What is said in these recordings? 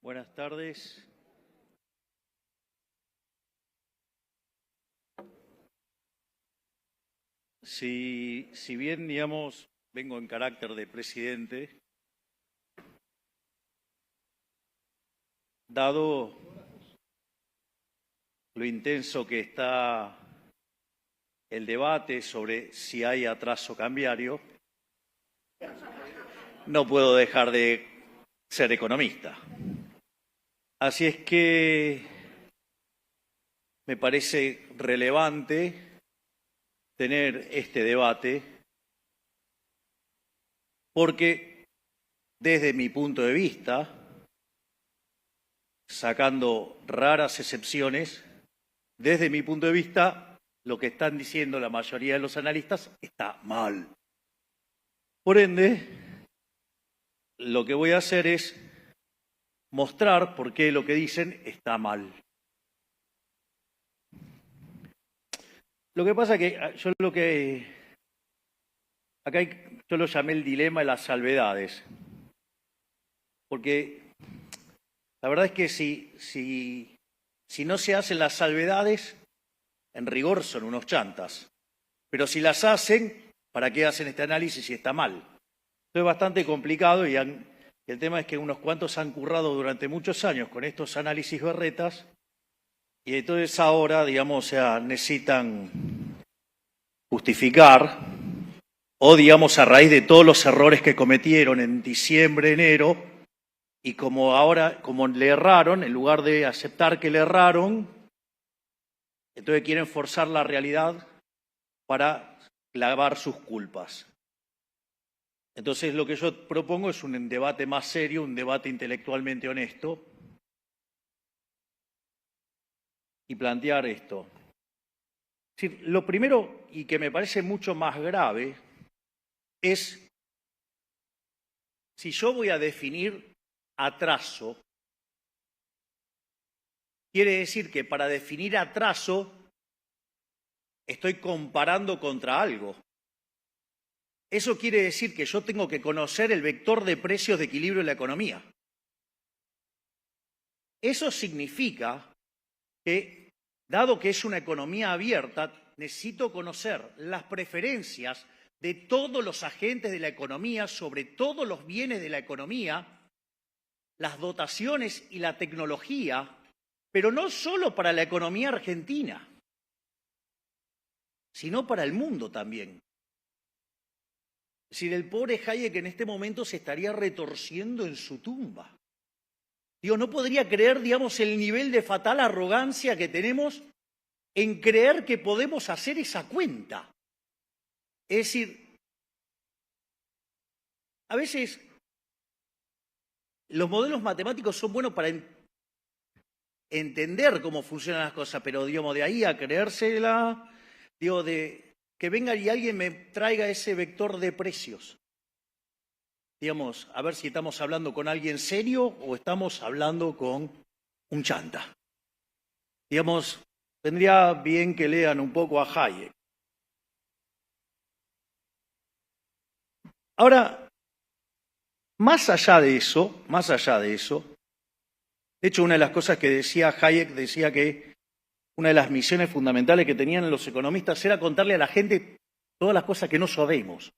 Buenas tardes. Si bien, digamos, vengo en carácter de presidente, dado lo intenso que está el debate sobre si hay atraso cambiario, no puedo dejar de ser economista. Así es que me parece relevante tener este debate porque desde mi punto de vista, sacando raras excepciones, desde mi punto de vista, lo que están diciendo la mayoría de los analistas está mal. Por ende, lo que voy a hacer es mostrar por qué lo que dicen está mal. Lo que pasa es que yo lo llamé el dilema de las salvedades, porque la verdad es que si no se hacen las salvedades, en rigor son unos chantas, pero si las hacen, ¿para qué hacen este análisis si está mal? Esto es bastante complicado y el tema es que unos cuantos han currado durante muchos años con estos análisis berretas y entonces ahora, digamos, necesitan justificar o, digamos, a raíz de todos los errores que cometieron en diciembre, enero, y como le erraron, en lugar de aceptar que le erraron, entonces quieren forzar la realidad para clavar sus culpas. Entonces lo que yo propongo es un debate más serio, un debate intelectualmente honesto, y plantear esto. Es decir, lo primero, y que me parece mucho más grave, es si yo voy a definir atraso, quiere decir que para definir atraso estoy comparando contra algo. Eso quiere decir que yo tengo que conocer el vector de precios de equilibrio de la economía. Eso significa que, dado que es una economía abierta, necesito conocer las preferencias de todos los agentes de la economía sobre todos los bienes de la economía, las dotaciones y la tecnología, pero no solo para la economía argentina, sino para el mundo también. Es decir, el pobre Hayek en este momento se estaría retorciendo en su tumba. No podría creer, digamos, el nivel de fatal arrogancia que tenemos en creer que podemos hacer esa cuenta. Es decir, a veces los modelos matemáticos son buenos para entender cómo funcionan las cosas, pero, digamos, de ahí a creérsela, de que venga y alguien me traiga ese vector de precios. Digamos, a ver si estamos hablando con alguien serio o estamos hablando con un chanta. Digamos, vendría bien que lean un poco a Hayek. Ahora, más allá de eso, de hecho, una de las cosas que decía Hayek, decía que una de las misiones fundamentales que tenían los economistas era contarle a la gente todas las cosas que no sabemos.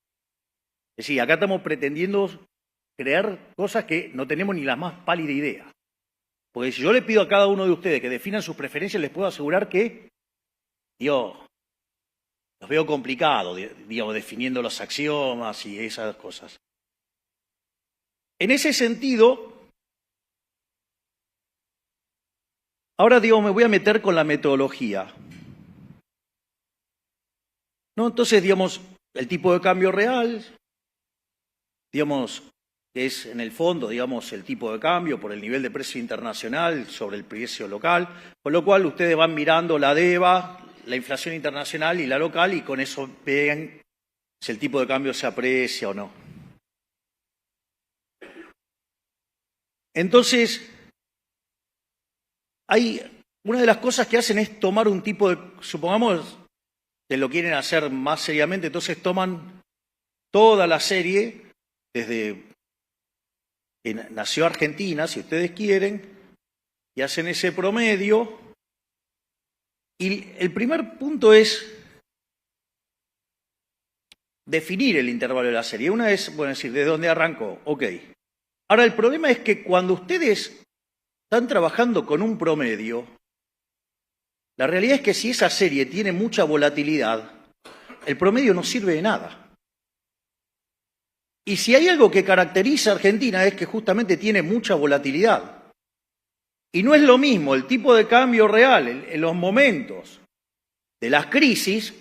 Es decir, acá estamos pretendiendo crear cosas que no tenemos ni la más pálida idea. Porque si yo le pido a cada uno de ustedes que definan sus preferencias, les puedo asegurar que, los veo complicados, digamos, definiendo los axiomas y esas cosas. En ese sentido, ahora, me voy a meter con la metodología. Entonces, el tipo de cambio real, que es en el fondo, el tipo de cambio por el nivel de precio internacional sobre el precio local, con lo cual ustedes van mirando la DEVA, la inflación internacional y la local, y con eso ven si el tipo de cambio se aprecia o no. Entonces, una de las cosas que hacen es tomar un tipo de, supongamos que lo quieren hacer más seriamente, entonces toman toda la serie, desde nació Argentina, si ustedes quieren, y hacen ese promedio. Y el primer punto es definir el intervalo de la serie. Una es, bueno, decir, ¿de dónde arrancó? Ok. Ahora, el problema es que cuando ustedes están trabajando con un promedio, la realidad es que si esa serie tiene mucha volatilidad, el promedio no sirve de nada. Y si hay algo que caracteriza a Argentina es que justamente tiene mucha volatilidad. Y no es lo mismo el tipo de cambio real en los momentos de las crisis,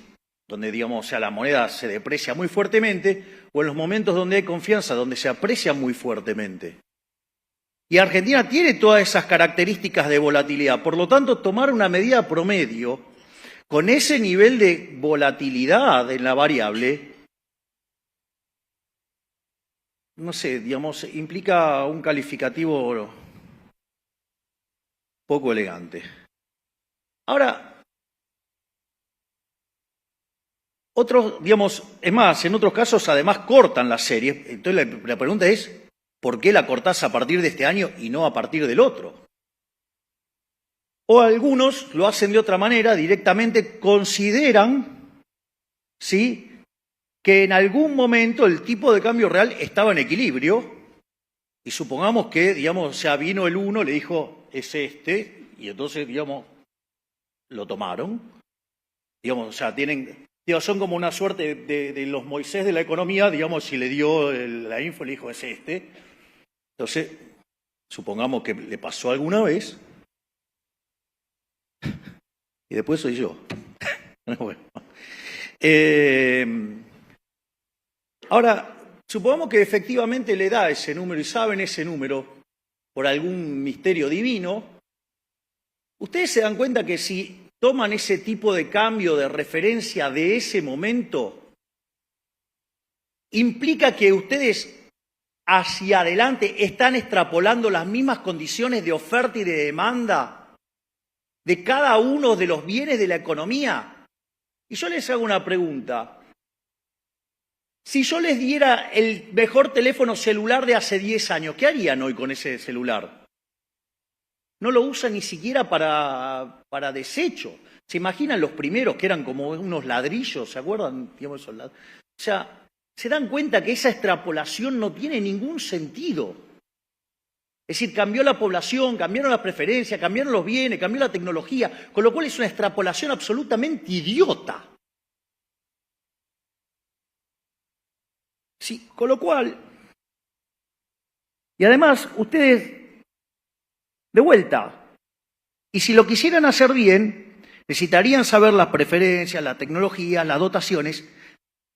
donde digamos, o sea, la moneda se deprecia muy fuertemente, o en los momentos donde hay confianza, donde se aprecia muy fuertemente. Y Argentina tiene todas esas características de volatilidad. Por lo tanto, tomar una medida promedio con ese nivel de volatilidad en la variable, no sé, digamos, implica un calificativo poco elegante. Ahora, otros, digamos, es más, en otros casos además cortan la serie. Entonces la pregunta es, ¿por qué la cortás a partir de este año y no a partir del otro? O algunos lo hacen de otra manera, directamente consideran, ¿sí?, que en algún momento el tipo de cambio real estaba en equilibrio y supongamos que, digamos, o sea, vino el uno, le dijo, es este, y entonces, digamos, lo tomaron. Digamos, o sea, tienen, digamos, son como una suerte de los Moisés de la economía, digamos, si le dio la info, le dijo, es este. Entonces, supongamos que le pasó alguna vez y después soy yo. Bueno. Ahora, supongamos que efectivamente le da ese número y saben ese número por algún misterio divino. Ustedes se dan cuenta que si toman ese tipo de cambio de referencia de ese momento, implica que ustedes hacia adelante están extrapolando las mismas condiciones de oferta y de demanda de cada uno de los bienes de la economía. Y yo les hago una pregunta. Si yo les diera el mejor teléfono celular de hace 10 años, ¿qué harían hoy con ese celular? No lo usan ni siquiera para desecho. ¿Se imaginan los primeros que eran como unos ladrillos? ¿Se acuerdan? Digamos, esos ladrillos. O sea, se dan cuenta que esa extrapolación no tiene ningún sentido. Es decir, cambió la población, cambiaron las preferencias, cambiaron los bienes, cambió la tecnología, con lo cual es una extrapolación absolutamente idiota. Sí, con lo cual, y además ustedes, de vuelta, y si lo quisieran hacer bien, necesitarían saber las preferencias, la tecnología, las dotaciones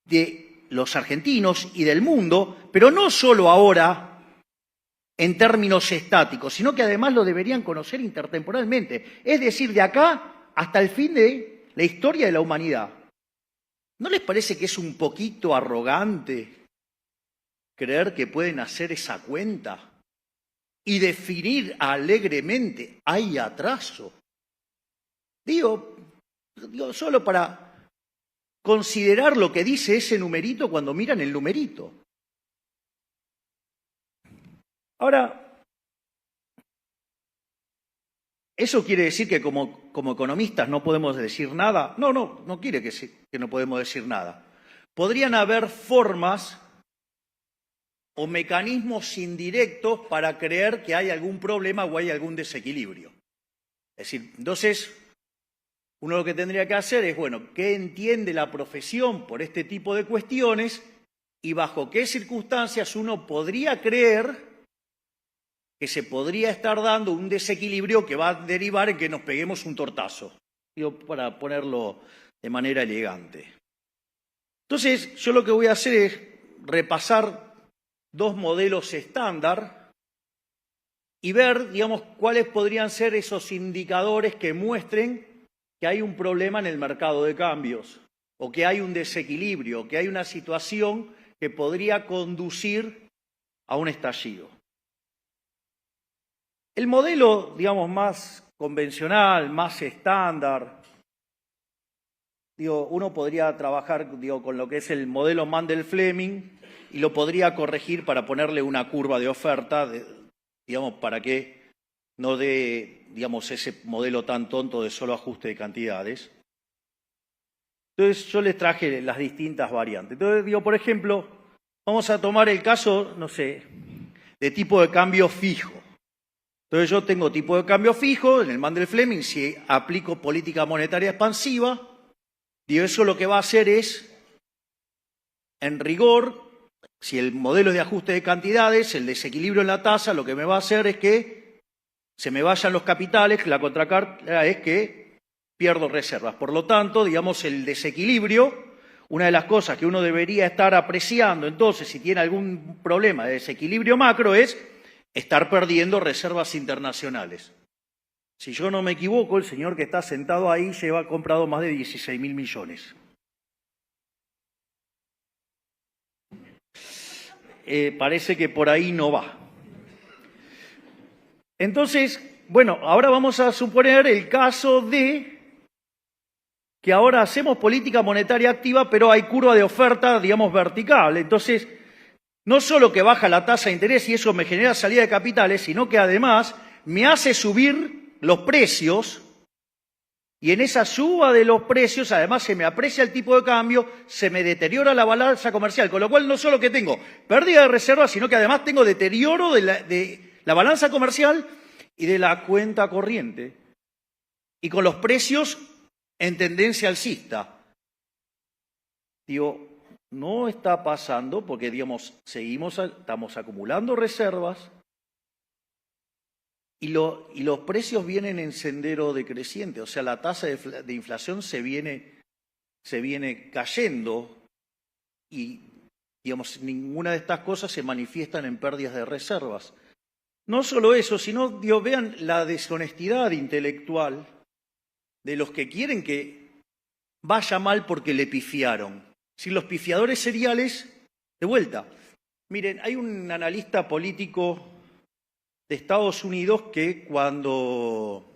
de los argentinos y del mundo, pero no solo ahora en términos estáticos, sino que además lo deberían conocer intertemporalmente, es decir, de acá hasta el fin de la historia de la humanidad. ¿No les parece que es un poquito arrogante creer que pueden hacer esa cuenta y definir alegremente, hay atraso? Digo, solo para considerar lo que dice ese numerito cuando miran el numerito. Ahora, ¿eso quiere decir que como economistas no podemos decir nada? No quiere que no podemos decir nada. Podrían haber formas o mecanismos indirectos para creer que hay algún problema o hay algún desequilibrio. Es decir, entonces, uno lo que tendría que hacer es, bueno, ¿qué entiende la profesión por este tipo de cuestiones y bajo qué circunstancias uno podría creer que se podría estar dando un desequilibrio que va a derivar en que nos peguemos un tortazo? Digo, para ponerlo de manera elegante. Entonces, yo lo que voy a hacer es repasar dos modelos estándar y ver, digamos, cuáles podrían ser esos indicadores que muestren que hay un problema en el mercado de cambios o que hay un desequilibrio, que hay una situación que podría conducir a un estallido. El modelo, digamos, más convencional, más estándar, uno podría trabajar, con lo que es el modelo Mandel-Fleming, y lo podría corregir para ponerle una curva de oferta, digamos, para que no dé, digamos, ese modelo tan tonto de solo ajuste de cantidades. Entonces, yo les traje las distintas variantes. Entonces, digo, por ejemplo, vamos a tomar el caso, no sé, de tipo de cambio fijo. Entonces, yo tengo tipo de cambio fijo, en el Mandel-Fleming, si aplico política monetaria expansiva, digo, eso lo que va a hacer es, en rigor, si el modelo es de ajuste de cantidades, el desequilibrio en la tasa, lo que me va a hacer es que se me vayan los capitales, la contracara es que pierdo reservas. Por lo tanto, digamos, el desequilibrio, una de las cosas que uno debería estar apreciando, entonces, si tiene algún problema de desequilibrio macro, es estar perdiendo reservas internacionales. Si yo no me equivoco, el señor que está sentado ahí lleva comprado más de 16.000 millones. Parece que por ahí no va. Entonces, bueno, ahora vamos a suponer el caso de que ahora hacemos política monetaria activa, pero hay curva de oferta, digamos, vertical. Entonces, no solo que baja la tasa de interés y eso me genera salida de capitales, sino que además me hace subir los precios y en esa suba de los precios además se me aprecia el tipo de cambio, se me deteriora la balanza comercial, con lo cual no solo que tengo pérdida de reservas, sino que además tengo deterioro de la balanza comercial y de la cuenta corriente. Y con los precios en tendencia alcista. Digo, no está pasando porque, digamos, estamos acumulando reservas y los precios vienen en sendero decreciente. O sea, la tasa de inflación se viene cayendo y, digamos, ninguna de estas cosas se manifiestan en pérdidas de reservas. No solo eso, sino, digo, vean la deshonestidad intelectual de los que quieren que vaya mal porque le pifiaron. Si los pifiadores seriales, de vuelta. Miren, hay un analista político de Estados Unidos que cuando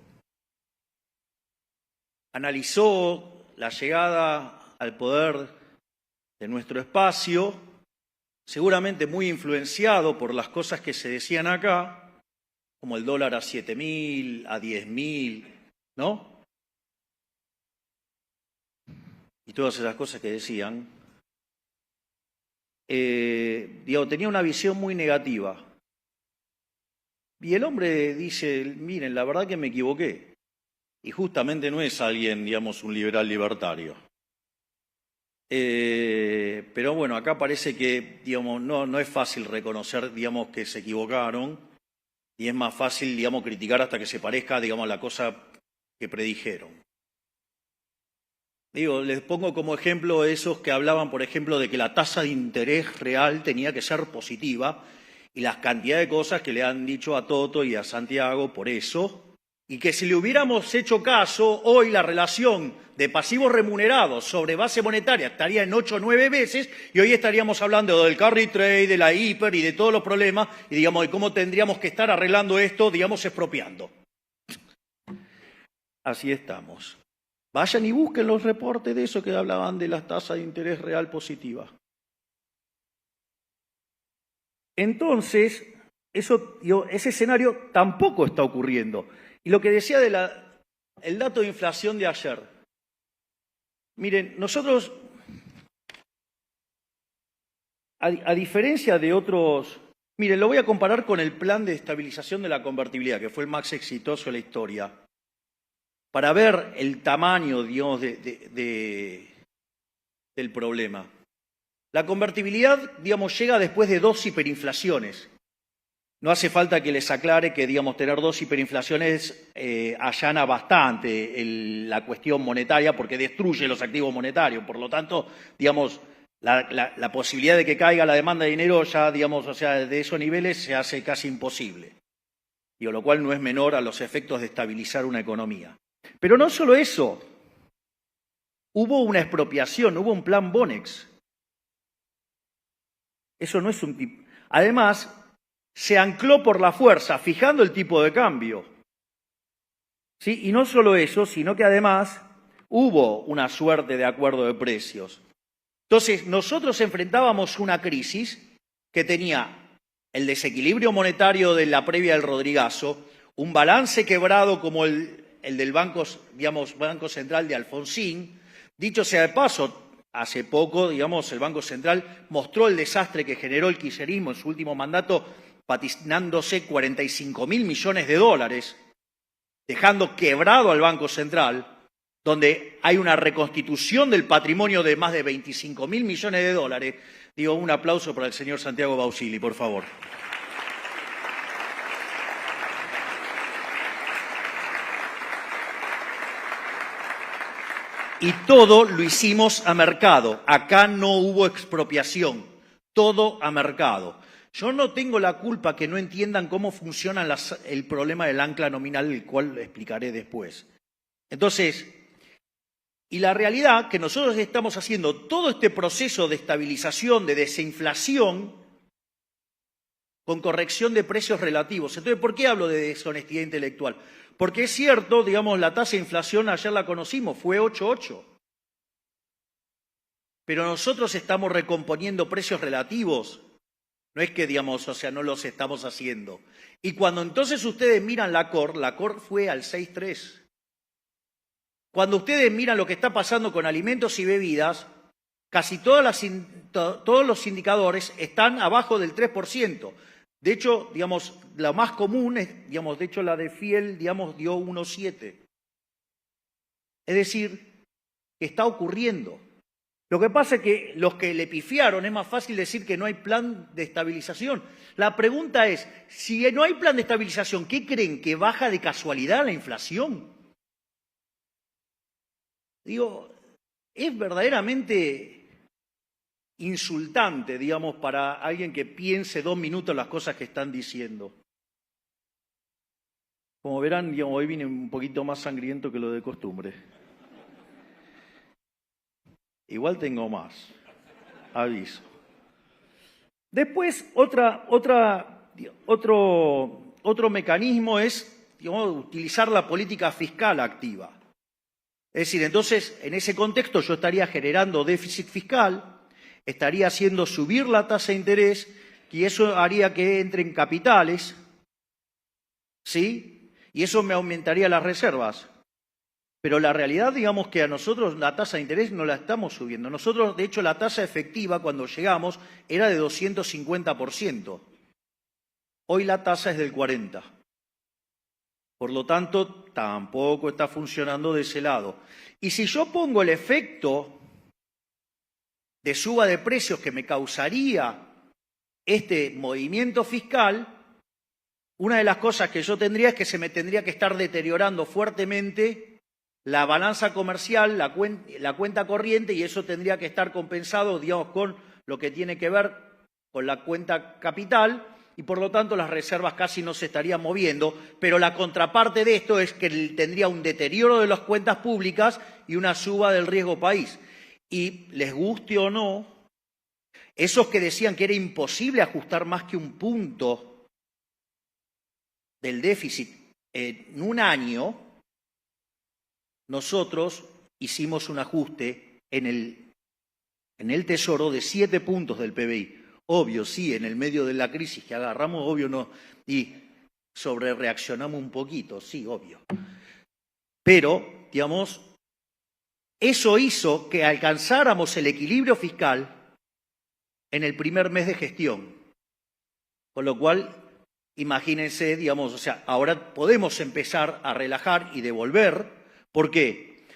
analizó la llegada al poder de nuestro espacio, seguramente muy influenciado por las cosas que se decían acá, como el dólar a 7.000, a 10.000, ¿no? Y todas esas cosas que decían, tenía una visión muy negativa. Y el hombre dice, miren, la verdad que me equivoqué. Y justamente no es alguien, digamos, un liberal libertario. Pero bueno, acá parece que, digamos, no es fácil reconocer, digamos, que se equivocaron. Y es más fácil, digamos, criticar hasta que se parezca, digamos, la cosa que predijeron. Digo, les pongo como ejemplo esos que hablaban, por ejemplo, de que la tasa de interés real tenía que ser positiva y las cantidades de cosas que le han dicho a Toto y a Santiago por eso, y que si le hubiéramos hecho caso, hoy la relación de pasivos remunerados sobre base monetaria estaría en 8 o 9 veces y hoy estaríamos hablando del carry trade, de la hiper y de todos los problemas y, digamos, de cómo tendríamos que estar arreglando esto, digamos, expropiando. Así estamos. Vayan y busquen los reportes de eso que hablaban de las tasas de interés real positivas. Entonces, ese escenario tampoco está ocurriendo. Y lo que decía el dato de inflación de ayer. Miren, nosotros, a diferencia de otros... Miren, lo voy a comparar con el plan de estabilización de la convertibilidad, que fue el más exitoso de la historia. Para ver el tamaño, digamos, del problema. La convertibilidad, digamos, llega después de 2 hiperinflaciones. No hace falta que les aclare que, digamos, tener 2 hiperinflaciones allana bastante la cuestión monetaria porque destruye los activos monetarios. Por lo tanto, digamos, la posibilidad de que caiga la demanda de dinero ya, digamos, o sea, de esos niveles se hace casi imposible. Lo cual no es menor a los efectos de estabilizar una economía. Pero no solo eso, hubo una expropiación, hubo un plan Bonex. Eso no es un tipo. Además, se ancló por la fuerza, fijando el tipo de cambio. ¿Sí? Y no solo eso, sino que además hubo una suerte de acuerdo de precios. Entonces, nosotros enfrentábamos una crisis que tenía el desequilibrio monetario de la previa del Rodrigazo, un balance quebrado como el del Banco Central de Alfonsín. Dicho sea de paso, hace poco, el Banco Central mostró el desastre que generó el kirchnerismo en su último mandato, patinándose 45.000 millones de dólares, dejando quebrado al Banco Central, donde hay una reconstitución del patrimonio de más de 25.000 millones de dólares. Un aplauso para el señor Santiago Bausili, por favor. Y todo lo hicimos a mercado. Acá no hubo expropiación. Todo a mercado. Yo no tengo la culpa que no entiendan cómo funciona el problema del ancla nominal, el cual explicaré después. Entonces, y la realidad que nosotros estamos haciendo todo este proceso de estabilización, de desinflación, con corrección de precios relativos. Entonces, ¿por qué hablo de deshonestidad intelectual? Porque es cierto, la tasa de inflación ayer la conocimos, fue 8,8. Pero nosotros estamos recomponiendo precios relativos. No es que, no los estamos haciendo. Y cuando entonces ustedes miran la COR fue al 6,3. Cuando ustedes miran lo que está pasando con alimentos y bebidas, casi todos los indicadores están abajo del 3%. De hecho, la más común es, de hecho la de Fiel, dio 1,7. Es decir, que está ocurriendo. Lo que pasa es que los que le pifiaron, es más fácil decir que no hay plan de estabilización. La pregunta es, si no hay plan de estabilización, ¿qué creen? ¿Que baja de casualidad la inflación? Es verdaderamente insultante, para alguien que piense 2 minutos las cosas que están diciendo. Como verán, hoy vine un poquito más sangriento que lo de costumbre. Igual tengo más, aviso. Después, otro mecanismo es, utilizar la política fiscal activa. Es decir, entonces, en ese contexto yo estaría generando déficit fiscal, estaría haciendo subir la tasa de interés y eso haría que entren capitales, ¿sí? Y eso me aumentaría las reservas. Pero la realidad, que a nosotros la tasa de interés no la estamos subiendo. Nosotros, de hecho, la tasa efectiva cuando llegamos era de 250%. Hoy la tasa es del 40%. Por lo tanto, tampoco está funcionando de ese lado. Y si yo pongo el efecto de suba de precios que me causaría este movimiento fiscal, una de las cosas que yo tendría es que se me tendría que estar deteriorando fuertemente la balanza comercial, la cuenta corriente, y eso tendría que estar compensado, con lo que tiene que ver con la cuenta capital, y por lo tanto las reservas casi no se estarían moviendo, pero la contraparte de esto es que tendría un deterioro de las cuentas públicas y una suba del riesgo país. Y les guste o no, esos que decían que era imposible ajustar más que un punto del déficit en un año, nosotros hicimos un ajuste en el Tesoro de 7 puntos del PBI. Obvio, sí, en el medio de la crisis que agarramos, obvio no, y sobrereaccionamos un poquito, sí, obvio. Pero, eso hizo que alcanzáramos el equilibrio fiscal en el primer mes de gestión. Con lo cual, imagínense, ahora podemos empezar a relajar y devolver. ¿Por qué?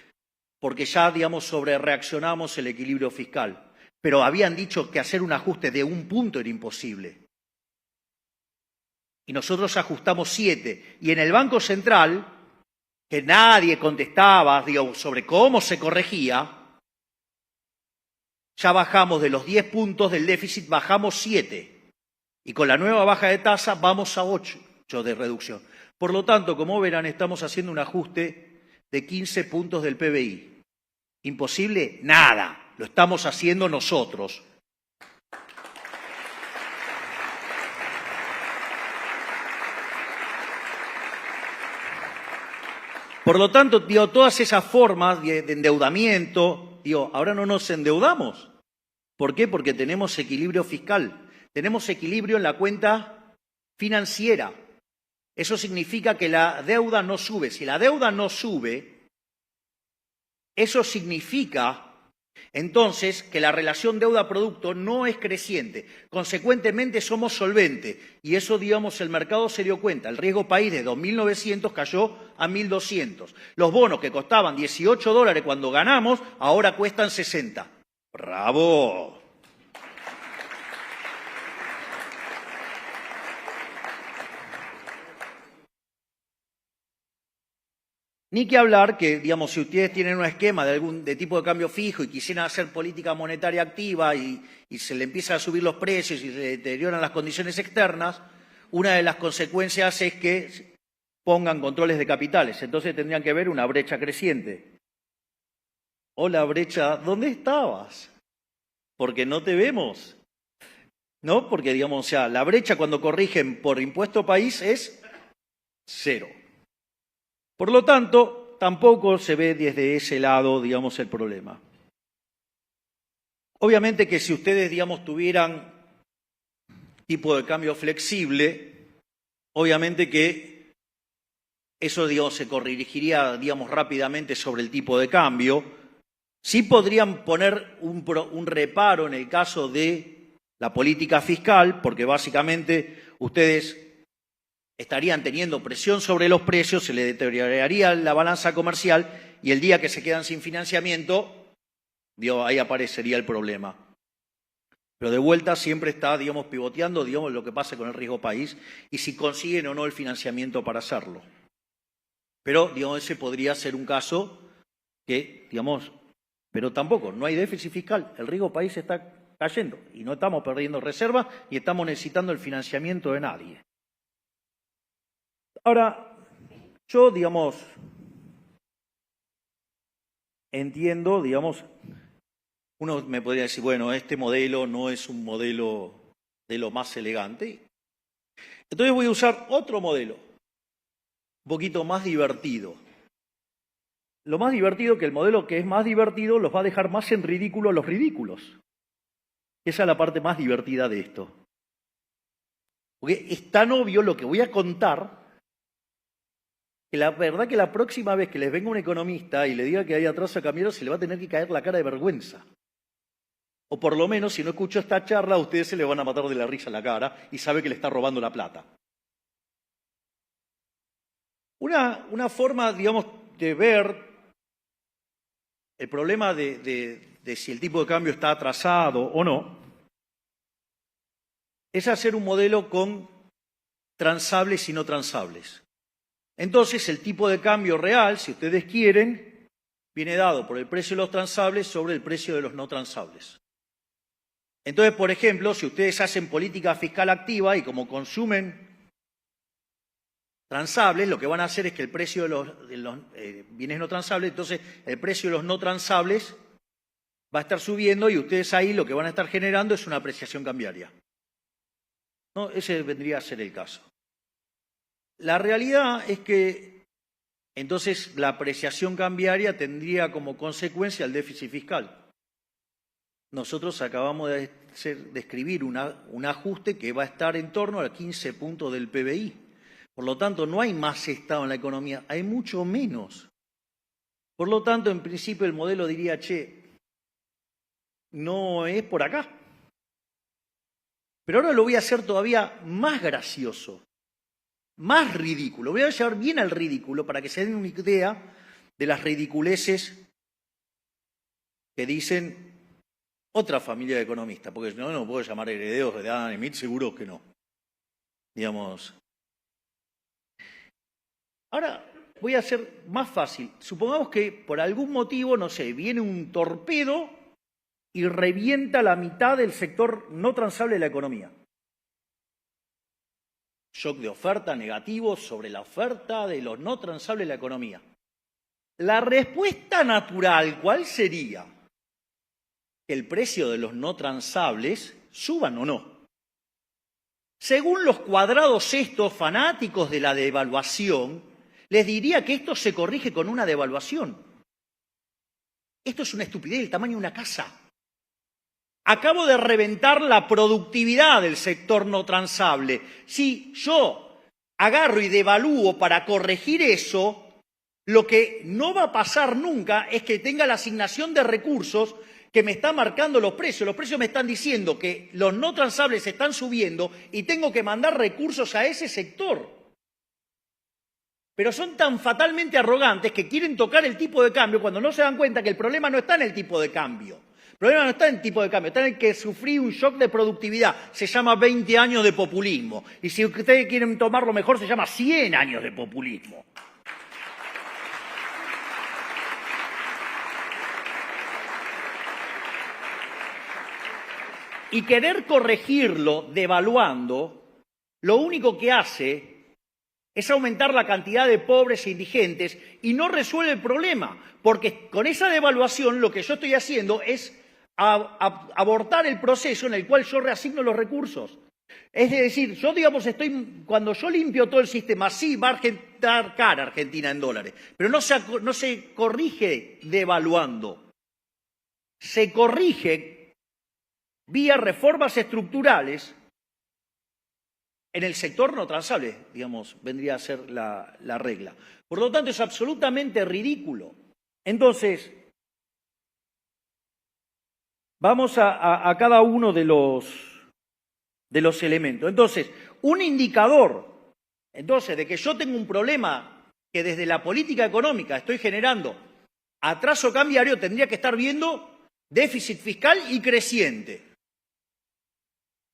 Porque ya, sobrereaccionamos el equilibrio fiscal. Pero habían dicho que hacer un ajuste de 1 punto era imposible. Y nosotros ajustamos 7. Y en el Banco Central, que nadie contestaba, sobre cómo se corregía, ya bajamos de los 10 puntos del déficit, bajamos 7. Y con la nueva baja de tasa vamos a 8 de reducción. Por lo tanto, como verán, estamos haciendo un ajuste de 15 puntos del PBI. ¿Imposible? Nada. Lo estamos haciendo nosotros. Por lo tanto, todas esas formas de endeudamiento, ahora no nos endeudamos. ¿Por qué? Porque tenemos equilibrio fiscal, tenemos equilibrio en la cuenta financiera. Eso significa que la deuda no sube. Si la deuda no sube, eso significa entonces que la relación deuda-producto no es creciente. Consecuentemente somos solventes y eso, digamos, el mercado se dio cuenta. El riesgo país de 2.900 cayó a 1.200. Los bonos que costaban $18 cuando ganamos, ahora cuestan 60. ¡Bravo! Ni que hablar que, digamos, si ustedes tienen un esquema de tipo de cambio fijo y quisieran hacer política monetaria activa y se le empiezan a subir los precios y se deterioran las condiciones externas, una de las consecuencias es que pongan controles de capitales. Entonces tendrían que ver una brecha creciente. Hola, brecha, ¿dónde estabas? Porque no te vemos. ¿No? Porque, digamos, o sea, la brecha cuando corrigen por impuesto país es 0. Por lo tanto, tampoco se ve desde ese lado, digamos, el problema. Obviamente que si ustedes, digamos, tuvieran tipo de cambio flexible, obviamente que eso, digamos, se corregiría, digamos, rápidamente sobre el tipo de cambio. Sí podrían poner un reparo en el caso de la política fiscal, porque básicamente ustedes estarían teniendo presión sobre los precios, se le deterioraría la balanza comercial y el día que se quedan sin financiamiento, digo, ahí aparecería el problema. Pero de vuelta siempre está, digamos, pivoteando, digamos, lo que pasa con el riesgo país y si consiguen o no el financiamiento para hacerlo. Pero, digamos, ese podría ser un caso que, digamos, pero tampoco, no hay déficit fiscal, el riesgo país está cayendo y no estamos perdiendo reservas y estamos necesitando el financiamiento de nadie. Ahora, yo, digamos, entiendo, digamos, uno me podría decir, bueno, este modelo no es un modelo de lo más elegante. Entonces voy a usar otro modelo, un poquito más divertido. Lo más divertido que el modelo que es más divertido los va a dejar más en ridículo a los ridículos. Esa es la parte más divertida de esto. Porque es tan obvio lo que voy a contar que la verdad que la próxima vez que les venga un economista y le diga que hay atraso cambiario se le va a tener que caer la cara de vergüenza. O por lo menos, si no escuchó esta charla, a ustedes se le van a matar de la risa en la cara y sabe que le está robando la plata. Una forma, digamos, de ver el problema de si el tipo de cambio está atrasado o no, es hacer un modelo con transables y no transables. Entonces, el tipo de cambio real, si ustedes quieren, viene dado por el precio de los transables sobre el precio de los no transables. Entonces, por ejemplo, si ustedes hacen política fiscal activa y como consumen transables, lo que van a hacer es que el precio de los bienes no transables, entonces el precio de los no transables va a estar subiendo y ustedes ahí lo que van a estar generando es una apreciación cambiaria. ¿No? Ese vendría a ser el caso. La realidad es que entonces la apreciación cambiaria tendría como consecuencia el déficit fiscal. Nosotros acabamos de escribir un ajuste que va a estar en torno a 15 puntos del PBI. Por lo tanto, no hay más Estado en la economía, hay mucho menos. Por lo tanto, en principio el modelo diría, che, no es por acá. Pero ahora lo voy a hacer todavía más gracioso, más ridículo. Voy a llevar bien al ridículo para que se den una idea de las ridiculeces que dicen otra familia de economistas, porque no puedo llamar herederos de Adam Smith, seguro que no. Digamos. Ahora voy a hacer más fácil. Supongamos que por algún motivo, no sé, viene un torpedo y revienta la mitad del sector no transable de la economía. Shock de oferta negativo sobre la oferta de los no transables de la economía. La respuesta natural, ¿cuál sería? Que el precio de los no transables suban o no. Según los cuadrados estos fanáticos de la devaluación, les diría que esto se corrige con una devaluación. Esto es una estupidez del tamaño de una casa. acabo de reventar la productividad del sector no transable. Si yo agarro y devalúo para corregir eso, lo que no va a pasar nunca es que tenga la asignación de recursos que me está marcando los precios. Los precios me están diciendo que los no transables están subiendo y tengo que mandar recursos a ese sector. Pero son tan fatalmente arrogantes que quieren tocar el tipo de cambio cuando no se dan cuenta que el problema no está en el tipo de cambio. El problema no está en el tipo de cambio, está en el que sufrí un shock de productividad. Se llama 20 años de populismo. Y si ustedes quieren tomarlo mejor, se llama 100 años de populismo. Y querer corregirlo devaluando, lo único que hace es aumentar la cantidad de pobres e indigentes y no resuelve el problema, porque con esa devaluación lo que yo estoy haciendo es abortar el proceso en el cual yo reasigno los recursos. Es decir, yo, digamos, cuando yo limpio todo el sistema, sí, va a estar cara Argentina en dólares, pero no se corrige devaluando, se corrige vía reformas estructurales en el sector no transable, digamos, vendría a ser la regla. Por lo tanto, es absolutamente ridículo. Entonces, vamos a cada uno de los elementos. Entonces, un indicador, de que yo tengo un problema que desde la política económica estoy generando atraso cambiario, tendría que estar viendo déficit fiscal y creciente.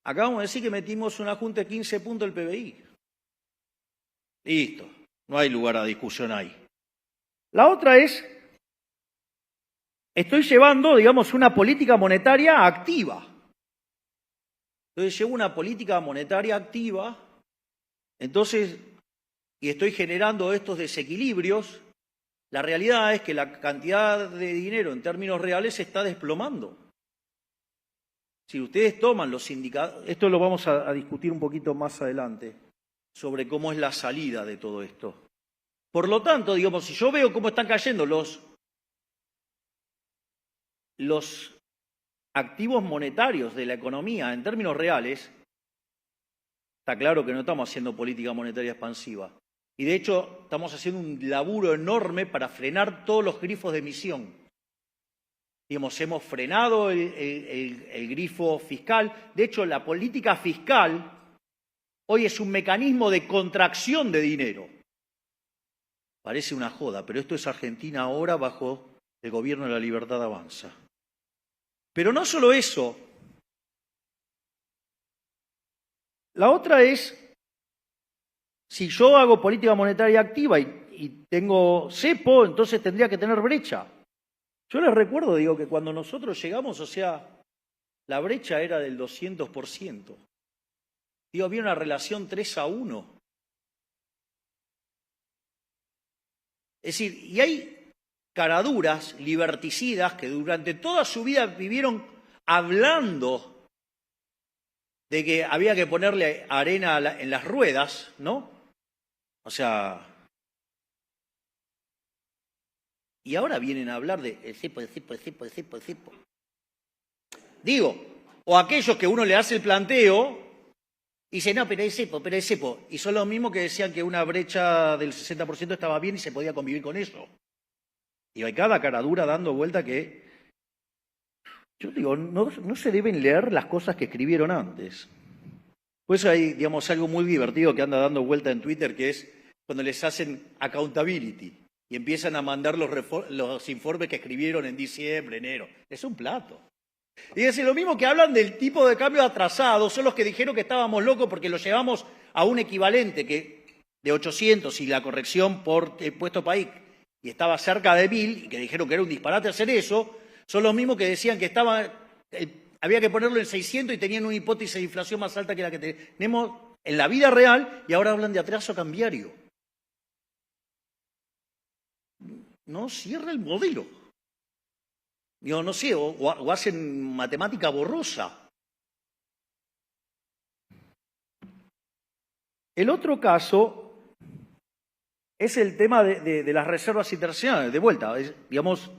Acabamos de decir que metimos un ajuste de 15 puntos del PBI. Listo, no hay lugar a discusión ahí. La otra es, estoy llevando, digamos, una política monetaria activa. Entonces llevo una política monetaria activa, y estoy generando estos desequilibrios. La realidad es que la cantidad de dinero en términos reales se está desplomando. Si ustedes toman los indicadores, esto lo vamos a discutir un poquito más adelante, sobre cómo es la salida de todo esto. Por lo tanto, digamos, si yo veo cómo están cayendo los activos monetarios de la economía en términos reales, está claro que no estamos haciendo política monetaria expansiva. Y de hecho, estamos haciendo un laburo enorme para frenar todos los grifos de emisión. Digamos, hemos frenado el grifo fiscal. De hecho, la política fiscal hoy es un mecanismo de contracción de dinero. Parece una joda, pero esto es Argentina ahora bajo el gobierno de La Libertad Avanza. Pero no solo eso. La otra es, si yo hago política monetaria activa y tengo cepo, entonces tendría que tener brecha. Yo les recuerdo, digo, que cuando nosotros llegamos, o sea, la brecha era del 200%. Digo, había una relación 3-1. Es decir, y hay caraduras liberticidas que durante toda su vida vivieron hablando de que había que ponerle arena en las ruedas, ¿no? O sea, y ahora vienen a hablar de el cepo. Digo, o aquellos que uno le hace el planteo y dice, no, pero es cepo. Y son los mismos que decían que una brecha del 60% estaba bien y se podía convivir con eso. Y hay cada caradura dando vuelta que, yo digo, no se deben leer las cosas que escribieron antes. Pues hay, digamos, algo muy divertido que anda dando vuelta en Twitter, que es cuando les hacen accountability y empiezan a mandar los informes que escribieron en diciembre, enero. Es un plato. Y es lo mismo que hablan del tipo de cambio atrasado, son los que dijeron que estábamos locos porque lo llevamos a un equivalente de 800 y la corrección por puesto país y estaba cerca de 1000 y que dijeron que era un disparate hacer eso, son los mismos que decían que había que ponerlo en 600 y tenían una hipótesis de inflación más alta que la que tenemos en la vida real y ahora hablan de atraso cambiario. No cierra el modelo. Digo, no sé, o hacen matemática borrosa. El otro caso es el tema de las reservas internacionales. De vuelta, digamos,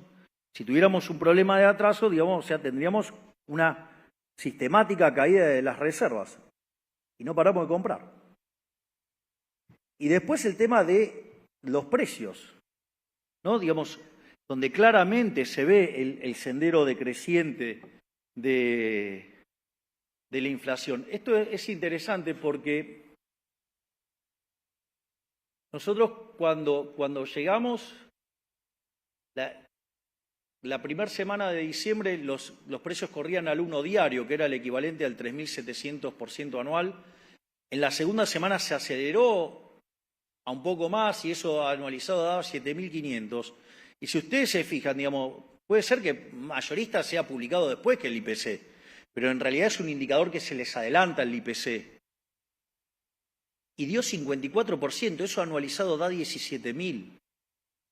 si tuviéramos un problema de atraso, digamos, o sea, tendríamos una sistemática caída de las reservas y no paramos de comprar. Y después el tema de los precios, ¿no? Digamos, donde claramente se ve el sendero decreciente de la inflación. Esto es interesante porque nosotros cuando llegamos, la primera semana de diciembre los precios corrían al 1 diario, que era el equivalente al 3.700% anual. En la segunda semana se aceleró a un poco más y eso anualizado daba 7.500. Y si ustedes se fijan, digamos, puede ser que mayorista sea publicado después que el IPC, pero en realidad es un indicador que se les adelanta el IPC. Y dio 54%, eso anualizado da 17.000.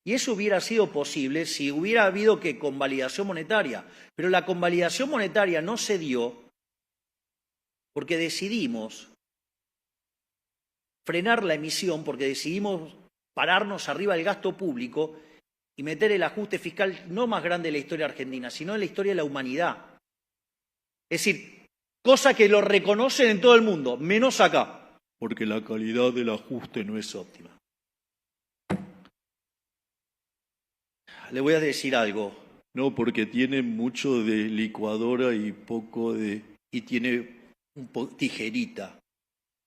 Y eso hubiera sido posible si hubiera habido que convalidación monetaria. Pero la convalidación monetaria no se dio porque decidimos frenar la emisión, porque decidimos pararnos arriba del gasto público y meter el ajuste fiscal no más grande de la historia argentina, sino de la historia de la humanidad. Es decir, cosa que lo reconocen en todo el mundo, menos acá, porque la calidad del ajuste no es óptima. Le voy a decir algo. No, porque tiene mucho de licuadora y poco de... y tiene tijerita.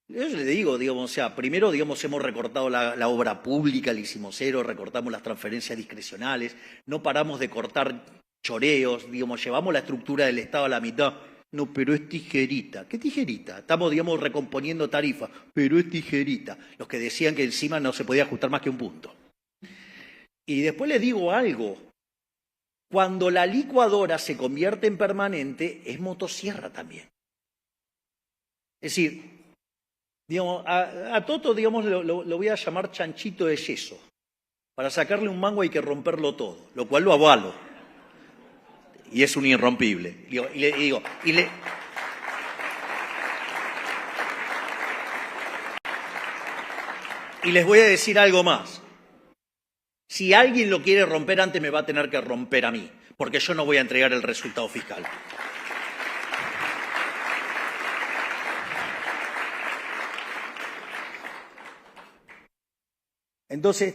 Yo le digo, digamos, o sea, primero, digamos, hemos recortado la obra pública, el hicimos cero, recortamos las transferencias discrecionales, no paramos de cortar choreos, digamos, llevamos la estructura del Estado a la mitad. No, pero es tijerita. ¿Qué tijerita? Estamos, digamos, recomponiendo tarifas, pero es tijerita. Los que decían que encima no se podía ajustar más que un punto. Y después les digo algo. Cuando la licuadora se convierte en permanente, es motosierra también. Es decir, digamos, a Toto, digamos, lo voy a llamar chanchito de yeso. Para sacarle un mango hay que romperlo todo, lo cual lo avalo. Y es un irrompible. Y les voy a decir algo más. Si alguien lo quiere romper antes, me va a tener que romper a mí, porque yo no voy a entregar el resultado fiscal. Entonces,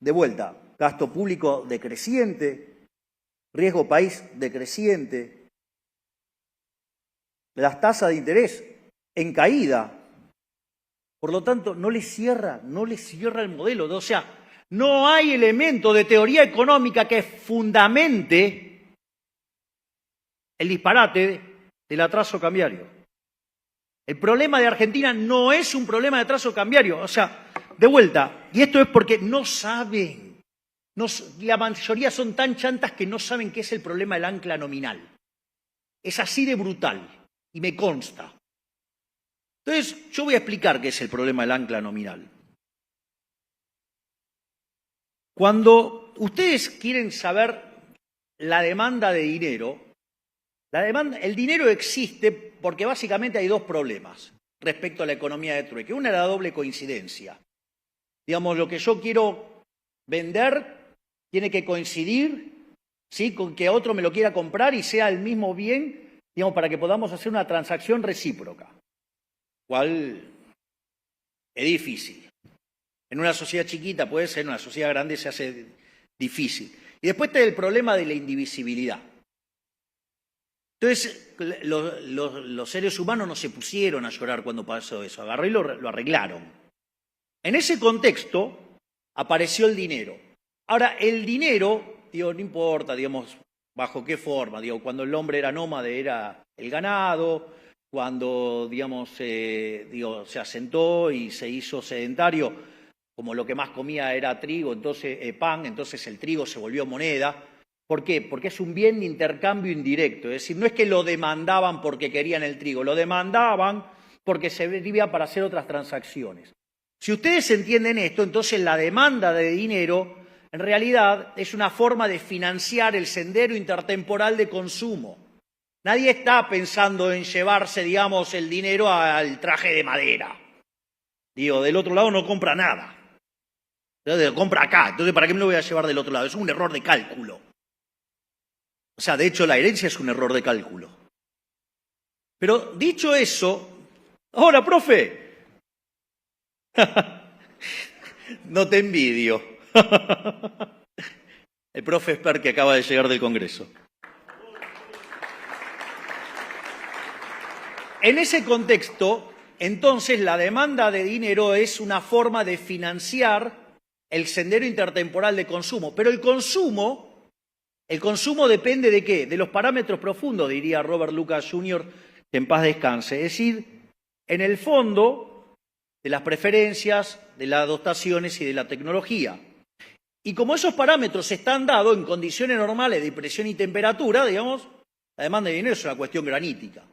de vuelta, gasto público decreciente, riesgo país decreciente, las tasas de interés en caída. Por lo tanto, no le cierra el modelo. O sea, no hay elemento de teoría económica que fundamente el disparate del atraso cambiario. El problema de Argentina no es un problema de atraso cambiario. O sea, de vuelta, y esto es porque no saben. La mayoría son tan chantas que no saben qué es el problema del ancla nominal. Es así de brutal, y me consta. Entonces, yo voy a explicar qué es el problema del ancla nominal. Cuando ustedes quieren saber la demanda de dinero, el dinero existe porque básicamente hay dos problemas respecto a la economía de trueque. Una es la doble coincidencia. Digamos, lo que yo quiero vender tiene que coincidir, ¿sí?, con que otro me lo quiera comprar y sea el mismo bien, digamos, para que podamos hacer una transacción recíproca. Cual es difícil. En una sociedad chiquita puede ser, en una sociedad grande se hace difícil. Y después está el problema de la indivisibilidad. Entonces, los seres humanos no se pusieron a llorar cuando pasó eso, agarró y lo arreglaron. En ese contexto apareció el dinero. Ahora, el dinero, digo, no importa, digamos, bajo qué forma, digo, cuando el hombre era nómade era el ganado, cuando, digamos, se asentó y se hizo sedentario, como lo que más comía era trigo, entonces pan, entonces el trigo se volvió moneda. ¿Por qué? Porque es un bien de intercambio indirecto, es decir, no es que lo demandaban porque querían el trigo, lo demandaban porque se servía para hacer otras transacciones. Si ustedes entienden esto, entonces la demanda de dinero en realidad es una forma de financiar el sendero intertemporal de consumo. Nadie está pensando en llevarse, digamos, el dinero al traje de madera. Digo, del otro lado no compra nada. Entonces lo compra acá. Entonces, ¿para qué me lo voy a llevar del otro lado? Es un error de cálculo. O sea, de hecho, la herencia es un error de cálculo. Pero dicho eso, ahora, profe, no te envidio. El profe Esper que acaba de llegar del Congreso. En ese contexto, entonces, la demanda de dinero es una forma de financiar el sendero intertemporal de consumo. Pero el consumo depende ¿de qué? De los parámetros profundos, diría Robert Lucas Jr., que en paz descanse. Es decir, en el fondo, de las preferencias, de las dotaciones y de la tecnología. Y como esos parámetros están dados en condiciones normales de presión y temperatura, digamos, la demanda de dinero es una cuestión granítica.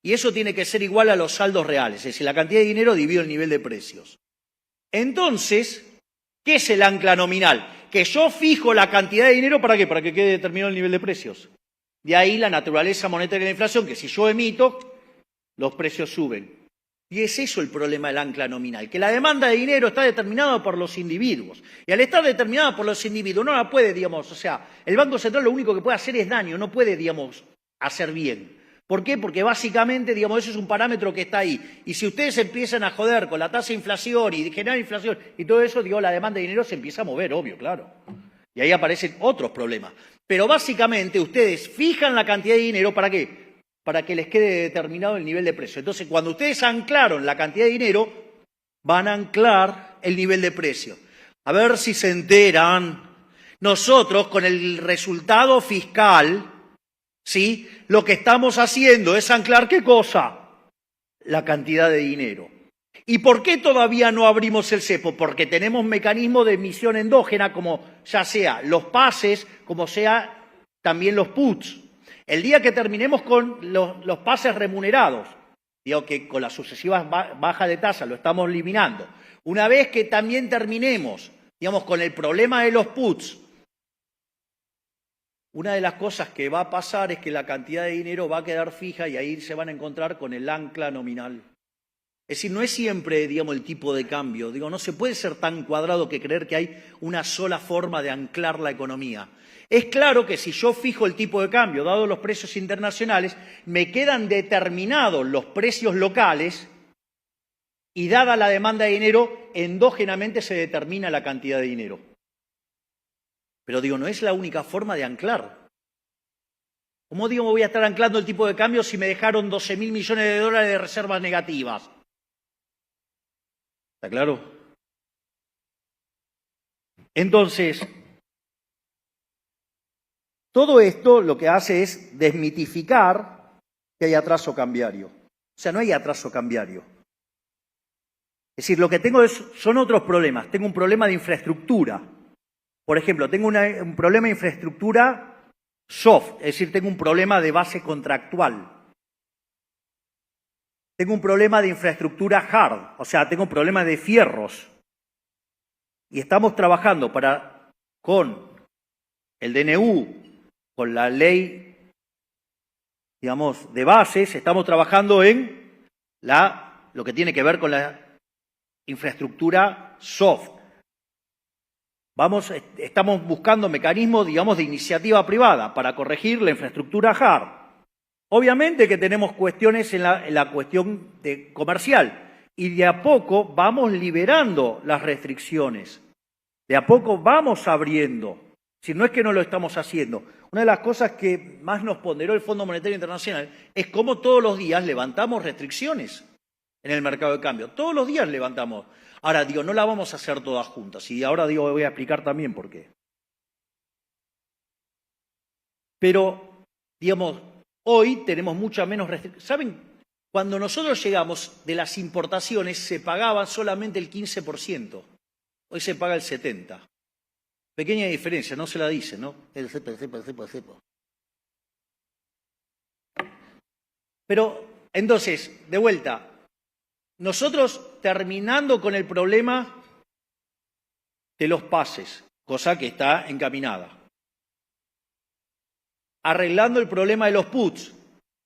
Y eso tiene que ser igual a los saldos reales, es decir, la cantidad de dinero dividido el nivel de precios. Entonces, ¿qué es el ancla nominal? Que yo fijo la cantidad de dinero, ¿para qué? Para que quede determinado el nivel de precios. De ahí la naturaleza monetaria de la inflación, que si yo emito, los precios suben. Y es eso el problema del ancla nominal, que la demanda de dinero está determinada por los individuos. Y al estar determinada por los individuos, no la puede, digamos, o sea, el Banco Central lo único que puede hacer es daño, no puede, digamos, hacer bien. ¿Por qué? Porque básicamente, digamos, eso es un parámetro que está ahí. Y si ustedes empiezan a joder con la tasa de inflación y generar inflación y todo eso, digo, la demanda de dinero se empieza a mover, obvio, claro. Y ahí aparecen otros problemas. Pero básicamente ustedes fijan la cantidad de dinero, ¿para qué? Para que les quede determinado el nivel de precio. Entonces, cuando ustedes anclaron la cantidad de dinero, van a anclar el nivel de precio. A ver si se enteran. Nosotros, con el resultado fiscal, ¿sí? Lo que estamos haciendo es anclar ¿qué cosa? La cantidad de dinero. ¿Y por qué todavía no abrimos el cepo? Porque tenemos mecanismos de emisión endógena, como ya sea los pases, como sea también los puts. El día que terminemos con los pases remunerados, digo que con las sucesivas bajas de tasa lo estamos eliminando. Una vez que también terminemos, digamos, con el problema de los puts, una de las cosas que va a pasar es que la cantidad de dinero va a quedar fija y ahí se van a encontrar con el ancla nominal. Es decir, no es siempre, digamos, el tipo de cambio. Digo, no se puede ser tan cuadrado que creer que hay una sola forma de anclar la economía. Es claro que si yo fijo el tipo de cambio, dado los precios internacionales, me quedan determinados los precios locales y dada la demanda de dinero, endógenamente se determina la cantidad de dinero. Pero digo, no es la única forma de anclar. ¿Cómo digo voy a estar anclando el tipo de cambio si me dejaron 12.000 millones de dólares de reservas negativas? ¿Está claro? Entonces, todo esto lo que hace es desmitificar que hay atraso cambiario. O sea, no hay atraso cambiario. Es decir, lo que tengo son otros problemas. Tengo un problema de infraestructura. Por ejemplo, tengo un problema de infraestructura soft, es decir, tengo un problema de base contractual. Tengo un problema de infraestructura hard, o sea, tengo un problema de fierros. Y estamos trabajando con el DNU, con la ley, digamos, de bases, estamos trabajando en lo que tiene que ver con la infraestructura soft. Estamos buscando mecanismos, digamos, de iniciativa privada para corregir la infraestructura hard. Obviamente que tenemos cuestiones en la cuestión comercial y de a poco vamos liberando las restricciones. De a poco vamos abriendo. Si no es que no lo estamos haciendo. Una de las cosas que más nos ponderó el Fondo Monetario Internacional es cómo todos los días levantamos restricciones en el mercado de cambio. Todos los días levantamos. Ahora, digo, no la vamos a hacer todas juntas. Y ahora, digo, voy a explicar también por qué. Pero, digamos, hoy tenemos mucha menos restricciones. ¿Saben? Cuando nosotros llegamos de las importaciones se pagaba solamente el 15%. Hoy se paga el 70%. Pequeña diferencia, no se la dice, ¿no? El cepo. Pero, entonces, de vuelta, nosotros terminando con el problema de los pases, cosa que está encaminada. Arreglando el problema de los puts,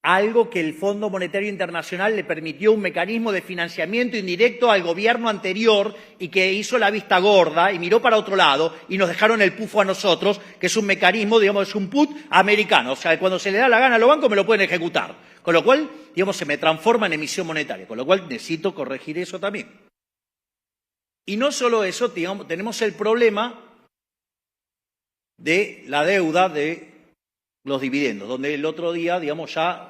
algo que el Fondo Monetario Internacional le permitió un mecanismo de financiamiento indirecto al gobierno anterior y que hizo la vista gorda y miró para otro lado y nos dejaron el pufo a nosotros, que es un mecanismo, digamos, es un put americano. O sea, cuando se le da la gana a los bancos me lo pueden ejecutar. Con lo cual, digamos, se me transforma en emisión monetaria. Con lo cual necesito corregir eso también. Y no solo eso, digamos, tenemos el problema de la deuda de los dividendos, donde el otro día, digamos, ya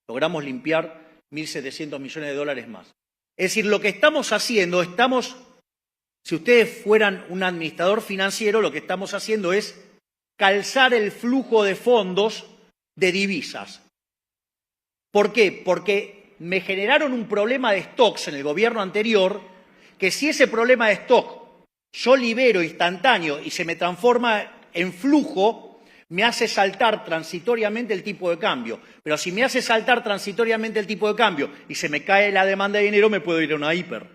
logramos limpiar 1.700 millones de dólares más. Es decir, lo que estamos haciendo, si ustedes fueran un administrador financiero, lo que estamos haciendo es calzar el flujo de fondos de divisas. ¿Por qué? Porque me generaron un problema de stocks en el gobierno anterior, que si ese problema de stock yo libero instantáneo y se me transforma en flujo, me hace saltar transitoriamente el tipo de cambio. Pero si me hace saltar transitoriamente el tipo de cambio y se me cae la demanda de dinero, me puedo ir a una hiper.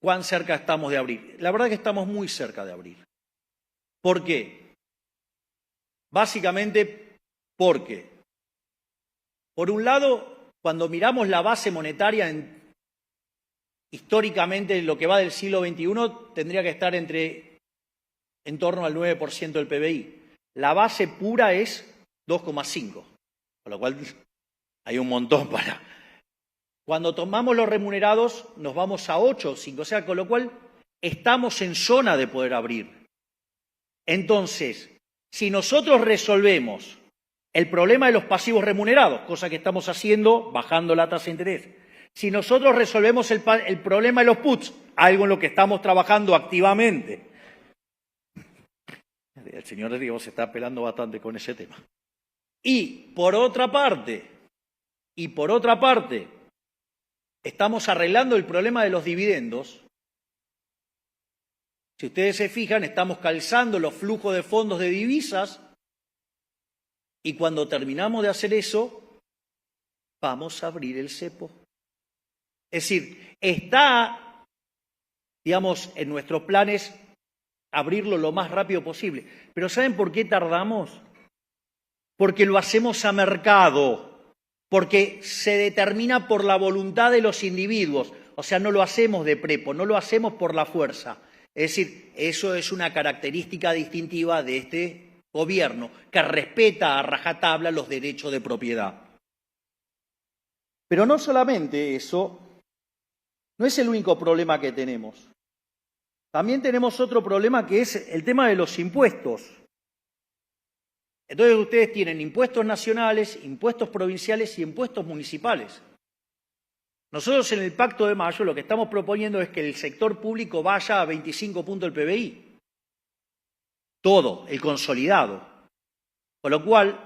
¿Cuán cerca estamos de abrir? La verdad es que estamos muy cerca de abrir. ¿Por qué? Básicamente porque, por un lado, cuando miramos la base monetaria históricamente, lo que va del siglo XXI tendría que estar en torno al 9% del PBI. La base pura es 2,5, con lo cual hay un montón para... Cuando tomamos los remunerados nos vamos a 8 o 5, o sea, con lo cual estamos en zona de poder abrir. Entonces, si nosotros resolvemos el problema de los pasivos remunerados, cosa que estamos haciendo bajando la tasa de interés, si nosotros resolvemos el problema de los puts, algo en lo que estamos trabajando activamente. El señor Riego se está pelando bastante con ese tema. Y por otra parte, estamos arreglando el problema de los dividendos. Si ustedes se fijan, estamos calzando los flujos de fondos de divisas y cuando terminamos de hacer eso, vamos a abrir el cepo. Es decir, está, digamos, en nuestros planes abrirlo lo más rápido posible. Pero ¿saben por qué tardamos? Porque lo hacemos a mercado, porque se determina por la voluntad de los individuos. O sea, no lo hacemos de prepo, no lo hacemos por la fuerza. Es decir, eso es una característica distintiva de este gobierno, que respeta a rajatabla los derechos de propiedad. Pero no solamente eso, no es el único problema que tenemos. También tenemos otro problema que es el tema de los impuestos. Entonces ustedes tienen impuestos nacionales, impuestos provinciales y impuestos municipales. Nosotros en el Pacto de Mayo lo que estamos proponiendo es que el sector público vaya a 25 puntos del PBI. Todo, el consolidado. Con lo cual,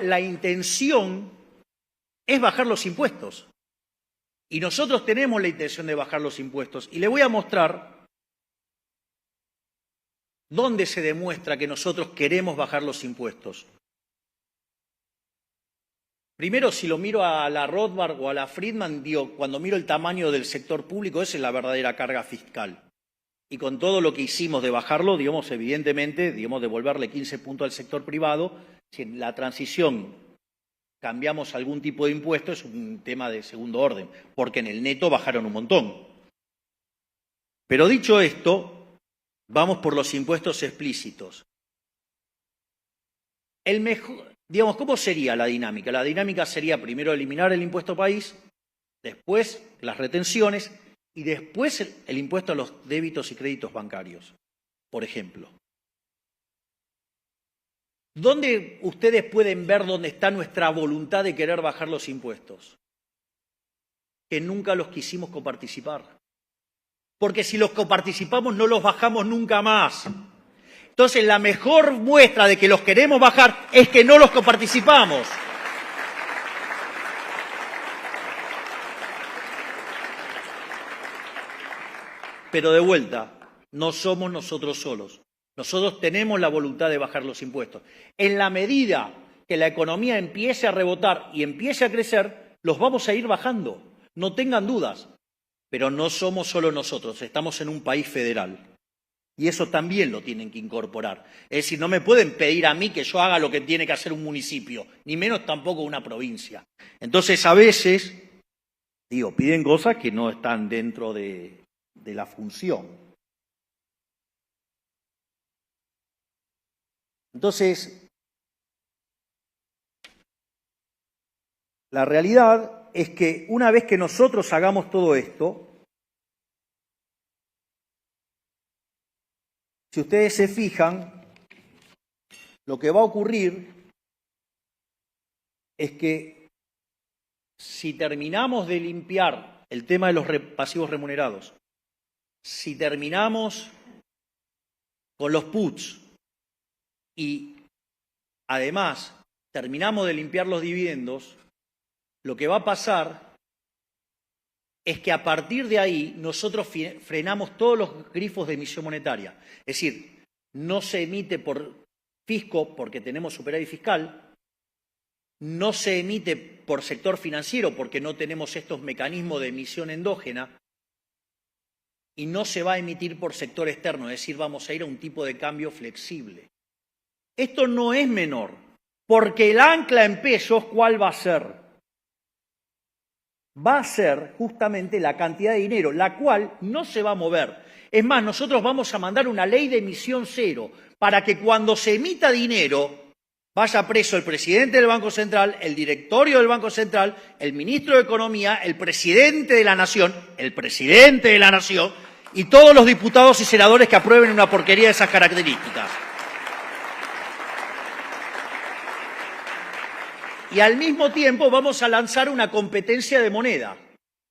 la intención es bajar los impuestos. Y nosotros tenemos la intención de bajar los impuestos. Y le voy a mostrar dónde se demuestra que nosotros queremos bajar los impuestos. Primero, si lo miro a la Rothbard o a la Friedman, digo, cuando miro el tamaño del sector público, esa es la verdadera carga fiscal. Y con todo lo que hicimos de bajarlo, digamos, evidentemente, digamos, devolverle 15 puntos al sector privado, si en la transición cambiamos algún tipo de impuesto, es un tema de segundo orden, porque en el neto bajaron un montón. Pero dicho esto, vamos por los impuestos explícitos. Digamos, ¿cómo sería la dinámica? La dinámica sería primero eliminar el impuesto país, después las retenciones y después el impuesto a los débitos y créditos bancarios, por ejemplo. ¿Dónde ustedes pueden ver dónde está nuestra voluntad de querer bajar los impuestos? Que nunca los quisimos coparticipar. Porque si los coparticipamos no los bajamos nunca más. Entonces la mejor muestra de que los queremos bajar es que no los coparticipamos. Pero de vuelta, no somos nosotros solos. Nosotros tenemos la voluntad de bajar los impuestos. En la medida que la economía empiece a rebotar y empiece a crecer, los vamos a ir bajando. No tengan dudas, pero no somos solo nosotros, estamos en un país federal. Y eso también lo tienen que incorporar. Es decir, no me pueden pedir a mí que yo haga lo que tiene que hacer un municipio, ni menos tampoco una provincia. Entonces, a veces, piden cosas que no están dentro de la función. Entonces, la realidad es que una vez que nosotros hagamos todo esto, si ustedes se fijan, lo que va a ocurrir es que si terminamos de limpiar el tema de los pasivos remunerados, si terminamos con los puts y además terminamos de limpiar los dividendos, lo que va a pasar es que a partir de ahí nosotros frenamos todos los grifos de emisión monetaria. Es decir, no se emite por fisco porque tenemos superávit fiscal, no se emite por sector financiero porque no tenemos estos mecanismos de emisión endógena y no se va a emitir por sector externo, es decir, vamos a ir a un tipo de cambio flexible. Esto no es menor, porque el ancla en pesos, ¿cuál va a ser? Va a ser justamente la cantidad de dinero, la cual no se va a mover. Es más, nosotros vamos a mandar una ley de emisión cero para que cuando se emita dinero vaya preso el presidente del Banco Central, el directorio del Banco Central, el ministro de Economía, el presidente de la Nación y todos los diputados y senadores que aprueben una porquería de esas características. Y al mismo tiempo vamos a lanzar una competencia de moneda.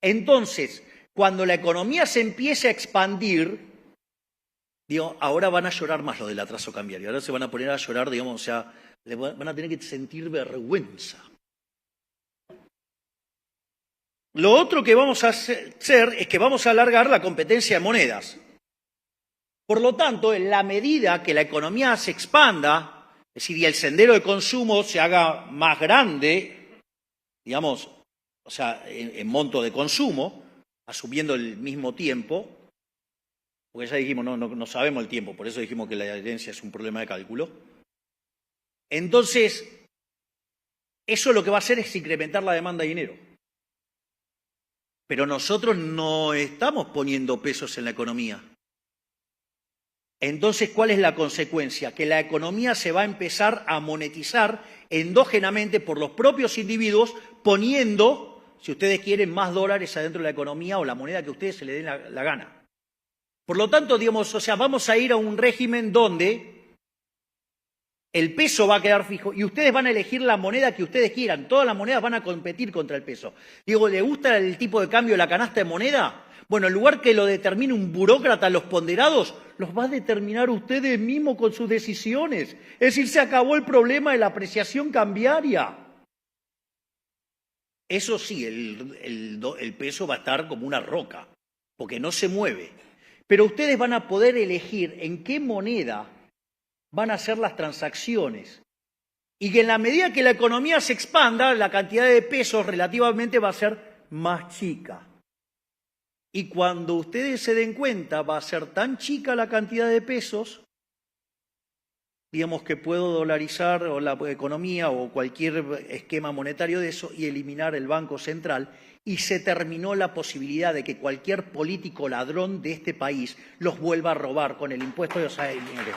Entonces, cuando la economía se empiece a expandir, ahora van a llorar más lo del atraso cambiario. Ahora se van a poner a llorar, van a tener que sentir vergüenza. Lo otro que vamos a hacer es que vamos a alargar la competencia de monedas. Por lo tanto, en la medida que la economía se expanda, es decir, y el sendero de consumo se haga más grande, en monto de consumo, asumiendo el mismo tiempo, porque ya dijimos, no sabemos el tiempo, por eso dijimos que la herencia es un problema de cálculo. Entonces, eso lo que va a hacer es incrementar la demanda de dinero. Pero nosotros no estamos poniendo pesos en la economía. Entonces, ¿cuál es la consecuencia? Que la economía se va a empezar a monetizar endógenamente por los propios individuos, poniendo, si ustedes quieren, más dólares adentro de la economía o la moneda que a ustedes se les dé la gana. Por lo tanto, vamos a ir a un régimen donde el peso va a quedar fijo y ustedes van a elegir la moneda que ustedes quieran. Todas las monedas van a competir contra el peso. ¿Le gusta el tipo de cambio de la canasta de moneda? Bueno, en lugar que lo determine un burócrata, los ponderados, los va a determinar ustedes mismos con sus decisiones. Es decir, se acabó el problema de la apreciación cambiaria. Eso sí, el peso va a estar como una roca, porque no se mueve. Pero ustedes van a poder elegir en qué moneda van a hacer las transacciones. Y que en la medida que la economía se expanda, la cantidad de pesos relativamente va a ser más chica. Y cuando ustedes se den cuenta, va a ser tan chica la cantidad de pesos, que puedo dolarizar o la economía o cualquier esquema monetario de eso y eliminar el Banco Central. Y se terminó la posibilidad de que cualquier político ladrón de este país los vuelva a robar con el impuesto de dinero.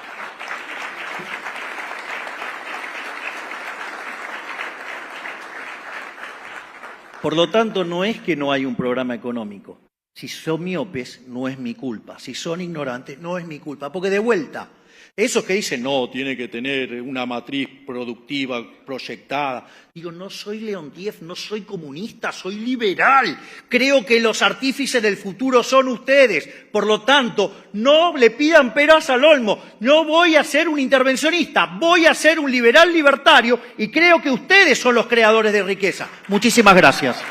Por lo tanto, no es que no hay un programa económico. Si son miopes, no es mi culpa. Si son ignorantes, no es mi culpa. Porque de vuelta, esos que dicen, no, tiene que tener una matriz productiva proyectada. No soy Leontiev, no soy comunista, soy liberal. Creo que los artífices del futuro son ustedes. Por lo tanto, no le pidan peras al olmo. No voy a ser un intervencionista, voy a ser un liberal libertario y creo que ustedes son los creadores de riqueza. Muchísimas gracias.